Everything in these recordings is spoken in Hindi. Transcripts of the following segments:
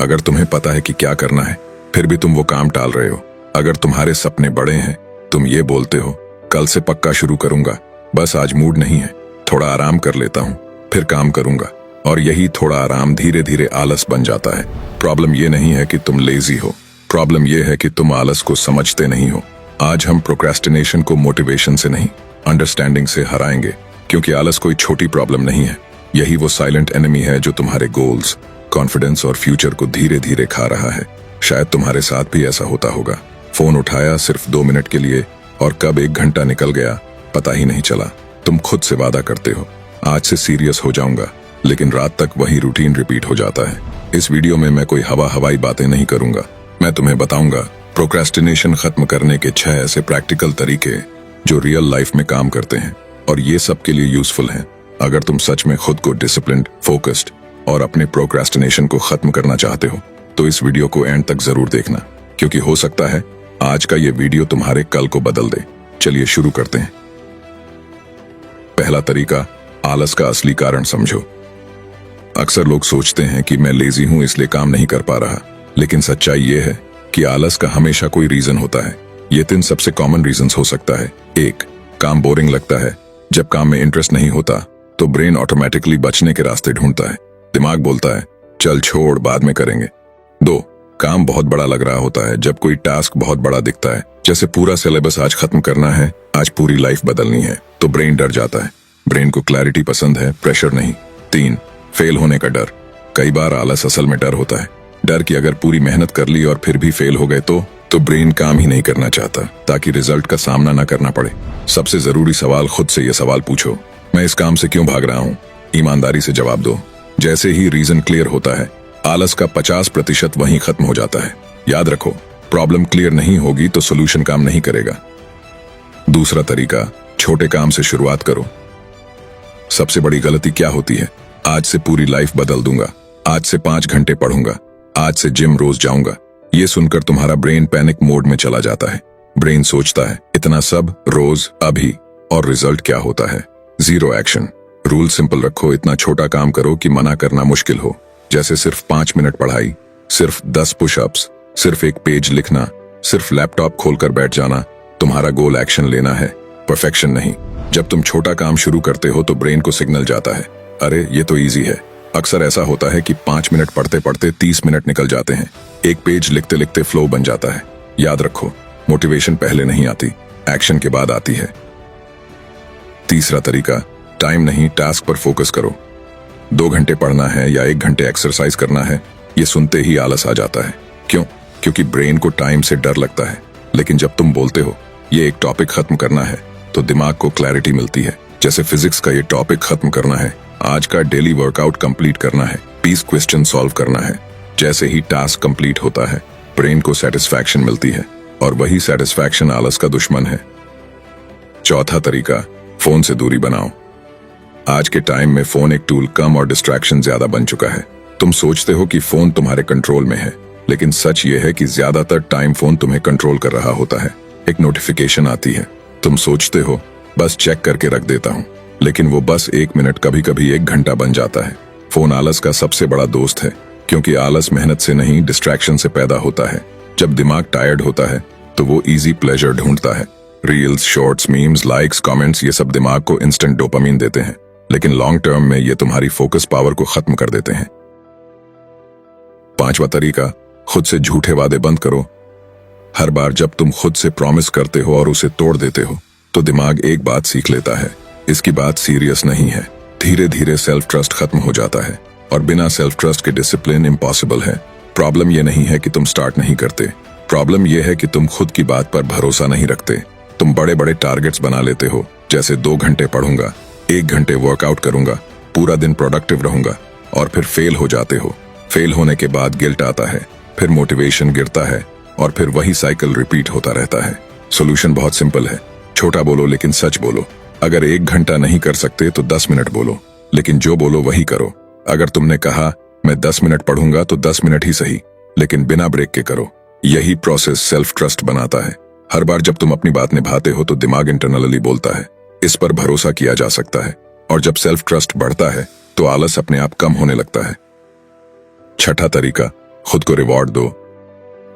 अगर तुम्हें पता है कि क्या करना है फिर भी तुम वो काम टाल रहे हो, अगर तुम्हारे सपने बड़े हैं, तुम ये बोलते हो कल से पक्का शुरू करूंगा, बस आज मूड नहीं है, थोड़ा आराम कर लेता हूँ फिर काम करूंगा, और यही थोड़ा आराम धीरे धीरे आलस बन जाता है। प्रॉब्लम ये नहीं है कि तुम लेजी हो, प्रॉब्लम ये है कि तुम आलस को समझते नहीं हो। आज हम प्रोक्रेस्टिनेशन को मोटिवेशन से नहीं, अंडरस्टैंडिंग से हराएंगे, क्योंकि आलस कोई छोटी प्रॉब्लम नहीं है, यही वो साइलेंट एनिमी है जो तुम्हारे गोल्स, कॉन्फिडेंस और फ्यूचर को धीरे धीरे खा रहा है। शायद तुम्हारे साथ भी ऐसा होता होगा। फोन उठाया सिर्फ 2 मिनट के लिए और कब 1 घंटा निकल गया पता ही नहीं चला। तुम खुद से वादा करते हो आज से सीरियस हो जाऊंगा, लेकिन रात तक वही रूटीन रिपीट हो जाता है। इस वीडियो में मैं कोई हवाई बातें नहीं करूंगा, मैं तुम्हें बताऊंगा प्रोक्रेस्टिनेशन खत्म करने के 6 ऐसे प्रैक्टिकल तरीके जो रियल लाइफ में काम करते हैं, और ये सबके लिए यूजफुल हैं। अगर तुम सच में खुद को डिसिप्लिन्ड, फोकस्ड और अपने प्रोक्रेस्टिनेशन को खत्म करना चाहते हो तो इस वीडियो को एंड तक जरूर देखना, क्योंकि हो सकता है आज का ये वीडियो तुम्हारे कल को बदल दे। चलिए शुरू करते हैं। पहला तरीका, आलस का असली कारण समझो। अक्सर लोग सोचते हैं कि मैं लेजी हूं इसलिए काम नहीं कर पा रहा, लेकिन सच्चाई ये है कि आलस का हमेशा कोई रीजन होता है। ये 3 सबसे कॉमन रीजंस हो सकता है। 1, काम बोरिंग लगता है। जब काम में इंटरेस्ट नहीं होता तो ब्रेन ऑटोमेटिकली बचने के रास्ते ढूंढता है। दिमाग बोलता है चल छोड़ बाद में करेंगे। 2, काम बहुत बड़ा लग रहा होता है। जब कोई टास्क बहुत बड़ा दिखता है, जैसे पूरा सिलेबस आज खत्म करना है, आज पूरी लाइफ बदलनी है, तो ब्रेन डर जाता है। ब्रेन को क्लैरिटी पसंद है, प्रेशर नहीं। 3, फेल होने का डर। कई बार आलस असल में डर होता है, डर कि अगर पूरी मेहनत कर ली और फिर भी फेल हो गए तो ब्रेन काम ही नहीं करना चाहता ताकि रिजल्ट का सामना ना करना पड़े। सबसे जरूरी सवाल खुद से ये सवाल पूछो, मैं इस काम से क्यों भाग रहा हूँ? ईमानदारी से जवाब दो। जैसे ही रीजन क्लियर होता है, आलस का 50% वहीं खत्म हो जाता है। याद रखो, प्रॉब्लम क्लियर नहीं होगी तो सोल्यूशन काम नहीं करेगा। दूसरा तरीका, छोटे काम से शुरुआत करो। सबसे बड़ी गलती क्या होती है? आज से पूरी लाइफ बदल दूंगा, आज से 5 घंटे पढ़ूंगा, आज से जिम रोज जाऊंगा। ये सुनकर तुम्हारा ब्रेन पैनिक मोड में चला जाता है। ब्रेन सोचता है इतना सब रोज, अभी, और रिजल्ट क्या होता है? 0 एक्शन। रूल सिंपल रखो, इतना छोटा काम करो कि मना करना मुश्किल हो, जैसे सिर्फ 5 मिनट पढ़ाई, सिर्फ 10 पुशअप्स, सिर्फ 1 पेज लिखना, सिर्फ लैपटॉप खोलकर बैठ जाना। तुम्हारा गोल एक्शन लेना है, परफेक्शन नहीं। जब तुम छोटा काम शुरू करते हो तो ब्रेन को सिग्नल जाता है, अरे ये तो इजी है। अक्सर ऐसा होता है कि 5 मिनट पढ़ते पढ़ते 30 मिनट निकल जाते हैं, 1 पेज लिखते लिखते फ्लो बन जाता है। याद रखो, मोटिवेशन पहले नहीं आती, एक्शन के बाद आती है। तीसरा तरीका, टाइम नहीं टास्क पर फोकस करो। 2 घंटे पढ़ना है या 1 घंटे एक्सरसाइज करना है, ये सुनते ही आलस आ जाता है। क्यों? क्योंकि ब्रेन को टाइम से डर लगता है। लेकिन जब तुम बोलते हो ये एक टॉपिक खत्म करना है तो दिमाग को क्लैरिटी मिलती है। जैसे फिजिक्स का ये टॉपिक खत्म करना है, आज का डेली वर्कआउट कंप्लीट करना है, 20 क्वेश्चन सॉल्व करना है। जैसे ही टास्क कंप्लीट होता है, ब्रेन को सेटिस्फैक्शन मिलती है, और वही सेटिस्फैक्शन आलस का दुश्मन है। चौथा तरीका, फोन से दूरी बनाओ। आज के टाइम में फोन एक टूल कम और डिस्ट्रैक्शन ज्यादा बन चुका है। तुम सोचते हो कि फोन तुम्हारे कंट्रोल में है, लेकिन सच ये है कि ज्यादातर टाइम फोन तुम्हें कंट्रोल कर रहा होता है। एक नोटिफिकेशन आती है, तुम सोचते हो बस चेक करके रख देता हूँ, लेकिन वो बस 1 मिनट कभी कभी 1 घंटा बन जाता है। फोन आलस का सबसे बड़ा दोस्त है, क्योंकि आलस मेहनत से नहीं डिस्ट्रैक्शन से पैदा होता है। जब दिमाग टायर्ड होता है तो वो इजी प्लेजर ढूंढता है। Reels, shorts, memes, likes, comments, ये सब दिमाग को इंस्टेंट डोपामिन देते हैं, लेकिन लॉन्ग टर्म में ये तुम्हारी फोकस पावर को खत्म कर देते हैं। 5वां तरीका, खुद से झूठे वादे बंद करो। हर बार जब तुम खुद से प्रॉमिस करते हो और उसे तोड़ देते हो तो दिमाग एक बात सीख लेता है, इसकी बात सीरियस नहीं है। धीरे धीरे सेल्फ ट्रस्ट खत्म हो जाता है, और बिना सेल्फ ट्रस्ट के डिसिप्लिन इम्पॉसिबल है। प्रॉब्लम यह नहीं है कि तुम स्टार्ट नहीं करते, प्रॉब्लम यह है कि तुम खुद की बात पर भरोसा नहीं रखते। तुम बड़े बड़े टारगेट्स बना लेते हो, जैसे 2 घंटे पढ़ूंगा, 1 घंटे वर्कआउट करूंगा, पूरा दिन प्रोडक्टिव रहूंगा, और फिर फेल हो जाते हो। फेल होने के बाद गिल्ट आता है, फिर मोटिवेशन गिरता है, और फिर वही साइकिल रिपीट होता रहता है। सोल्यूशन बहुत सिंपल है, छोटा बोलो लेकिन सच बोलो। अगर 1 घंटा नहीं कर सकते तो 10 मिनट बोलो, लेकिन जो बोलो वही करो। अगर तुमने कहा मैं 10 मिनट पढ़ूंगा तो 10 मिनट ही सही, लेकिन बिना ब्रेक के करो। यही प्रोसेस सेल्फ ट्रस्ट बनाता है। हर बार जब तुम अपनी बात निभाते हो तो दिमाग इंटरनली बोलता है इस पर भरोसा किया जा सकता है, और जब सेल्फ ट्रस्ट बढ़ता है तो आलस अपने आप कम होने लगता है। छठा तरीका, खुद को रिवॉर्ड दो।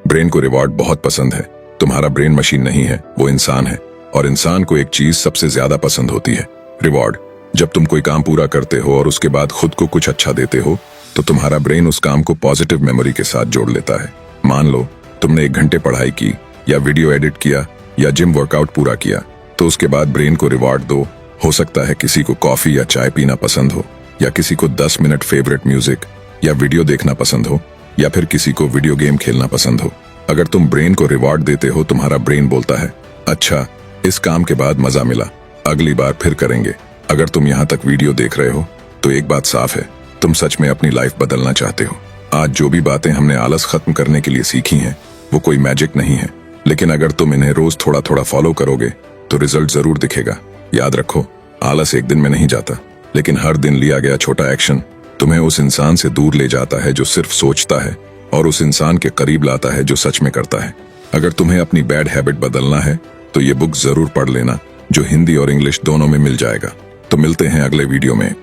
ब्रेन को रिवॉर्ड बहुत पसंद है। तुम्हारा ब्रेन मशीन नहीं है, वो इंसान है, और इंसान को एक चीज सबसे ज्यादा पसंद होती है, रिवॉर्ड। जब तुम कोई काम पूरा करते हो और उसके बाद खुद को कुछ अच्छा देते हो तो तुम्हारा ब्रेन उस काम को पॉजिटिव मेमोरी के साथ जोड़ लेता है। मान लो तुमने 1 घंटे पढ़ाई की या वीडियो एडिट किया या जिम वर्कआउट पूरा किया, तो उसके बाद ब्रेन को रिवॉर्ड दो। हो सकता है किसी को कॉफी या चाय पीना पसंद हो, या किसी को 10 मिनट फेवरेट म्यूजिक या वीडियो देखना पसंद हो, या फिर किसी को वीडियो गेम खेलना पसंद हो। अगर तुम ब्रेन को रिवॉर्ड देते हो, तुम्हारा ब्रेन बोलता है, अच्छा इस काम के बाद मजा मिला, अगली बार फिर करेंगे। अगर तुम यहाँ तक वीडियो देख रहे हो तो एक बात साफ है, तुम सच में अपनी लाइफ बदलना चाहते हो। आज जो भी बातें हमने आलस खत्म करने के लिए सीखी हैं वो कोई मैजिक नहीं है, लेकिन अगर तुम इन्हें रोज थोड़ा थोड़ा फॉलो करोगे तो रिजल्ट जरूर दिखेगा। याद रखो, आलस एक दिन में नहीं जाता, लेकिन हर दिन लिया गया छोटा एक्शन तुम्हें उस इंसान से दूर ले जाता है जो सिर्फ सोचता है, और उस इंसान के करीब लाता है जो सच में करता है। अगर तुम्हें अपनी बैड हैबिट बदलना है तो ये बुक जरूर पढ़ लेना, जो हिंदी और इंग्लिश दोनों में मिल जाएगा। तो मिलते हैं अगले वीडियो में।